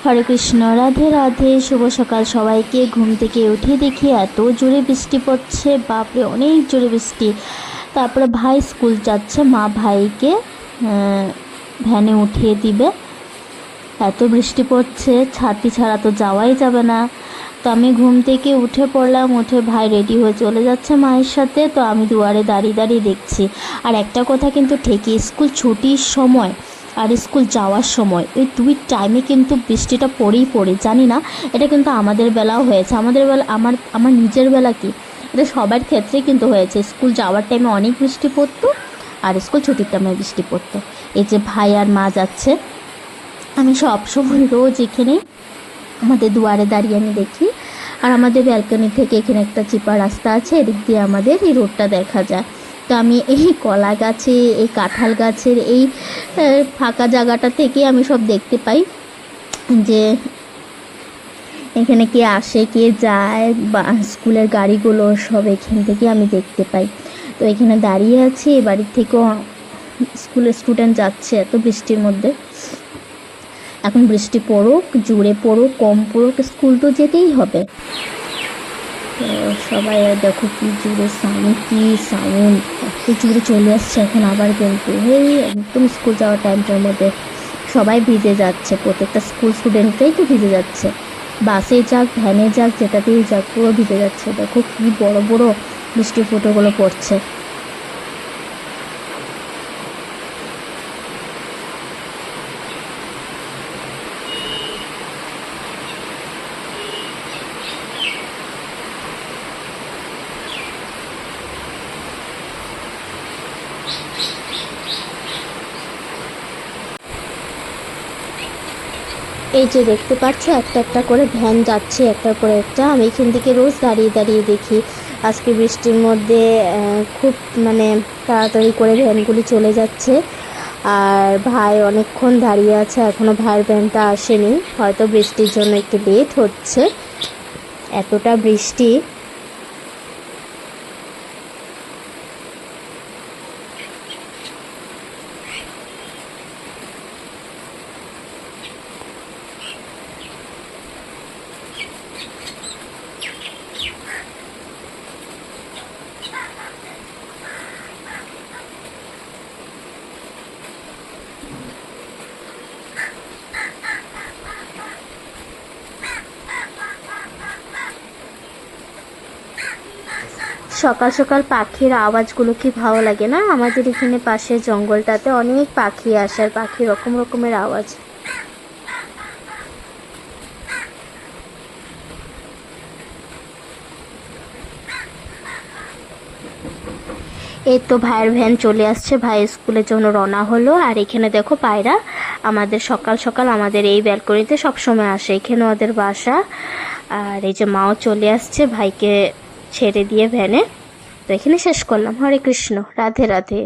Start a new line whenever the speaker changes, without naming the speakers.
হরে কৃষ্ণ, রাধে রাধে। শুভ সকাল সবাইকে। ঘুম থেকে উঠে দেখি এত জোরে বৃষ্টি পড়ছে, বাপরে অনেক জোরে বৃষ্টি। তারপরে ভাই স্কুল যাচ্ছে, মা ভাইকে ভ্যানে উঠিয়ে দিবে। এত বৃষ্টি পড়ছে, ছাতি ছাড়া তো যাওয়াই যাবে না। তো আমি ঘুম থেকে উঠে পড়লাম, উঠে ভাই রেডি হয়ে চলে যাচ্ছে মায়ের সাথে। তো আমি দুয়ারে দাঁড়িয়ে দাঁড়িয়ে দেখছি। আর একটা কথা কিন্তু ঠিকই, স্কুল ছুটির সময় আর স্কুল যাওয়ার সময় ওই দুই টাইমে কিন্তু বৃষ্টিটা পড়ে। জানি না, এটা কিন্তু আমাদের বেলাও হয়েছে। আমাদের বেলা আমার নিজের বেলা কি, এটা সবার ক্ষেত্রেই কিন্তু হয়েছে। স্কুল যাওয়ার টাইমে অনেক বৃষ্টি পড়তো আর স্কুল ছুটির টাইমে বৃষ্টি পড়তো। এই যে ভাই আর মা যাচ্ছে, আমি সব সময় রোজ এখানে আমাদের দুয়ারে দাঁড়িয়ে আমি দেখি। আর আমাদের ব্যালকনি থেকে এখানে একটা চিপা রাস্তা আছে, এদিক দিয়ে আমাদের এই রোডটা দেখা যায়। তো আমি এই কলা গাছে, এই কাঁঠাল গাছের এই ফাঁকা জায়গাটা থেকে আমি সব দেখতে পাই যে এখানে কে আসে কে যায়, বা স্কুলের গাড়িগুলো সব এখান থেকে আমি দেখতে পাই। তো এখানে দাঁড়িয়ে আছি, এই বাড়ির থেকেও স্কুলের স্টুডেন্ট যাচ্ছে এত বৃষ্টির মধ্যে। এখন বৃষ্টি পড়ুক, জোরে পড়ুক, কম পড়ুক, স্কুল তো যেতেই হবে। তো সবাই দেখো কি জোরে সাউন্ড এত জোরে চলে আসছে এখন আবার। কিন্তু এই একদম স্কুল যাওয়ার টাইমটার মধ্যে সবাই ভিজে যাচ্ছে, প্রত্যেকটা স্কুল স্টুডেন্টরাই তো ভিজে যাচ্ছে। বাসে যাক, ভ্যানে যাক, যেটাতেই যাক, পুরো ভিজে যাচ্ছে। দেখো কি বড় বড় বৃষ্টির ফোঁটাগুলো পড়ছে। এই যে দেখতে পাচ্ছ, একটা একটা করে ভ্যান যাচ্ছে, একটার পরে একটা। আমি এখান থেকে রোজ দাঁড়িয়ে দাঁড়িয়ে দেখি। আজকে বৃষ্টির মধ্যে খুব তাড়াতাড়ি করে ভ্যানগুলি চলে যাচ্ছে। আর ভাই অনেকক্ষণ দাঁড়িয়ে আছে, এখনও ভাইয়ের ভ্যানটা আসেনি, হয়তো বৃষ্টির জন্য একটু লেট হচ্ছে। এতটা বৃষ্টি। সকাল সকাল পাখির আওয়াজগুলো কি ভালো লাগে না? আমাদের এখানে পাশের জঙ্গলটাতে অনেক পাখি আসে, আর পাখি রকম রকমের আওয়াজ। এই তো ভাইয়ের ভ্যান চলে আসছে, ভাই স্কুলের জন্য রওনা হলো। আর এখানে দেখো পায়রা আমাদের সকাল সকাল আমাদের এই ব্যালকনিতে সবসময় আসে, এখানে ওদের বাসা। আর এই যে মাও চলে আসছে ভাইকে ছেড়ে দিয়ে ভ্যানে। তো এখানে শেষ করলাম। হরে কৃষ্ণ, রাধে রাধে।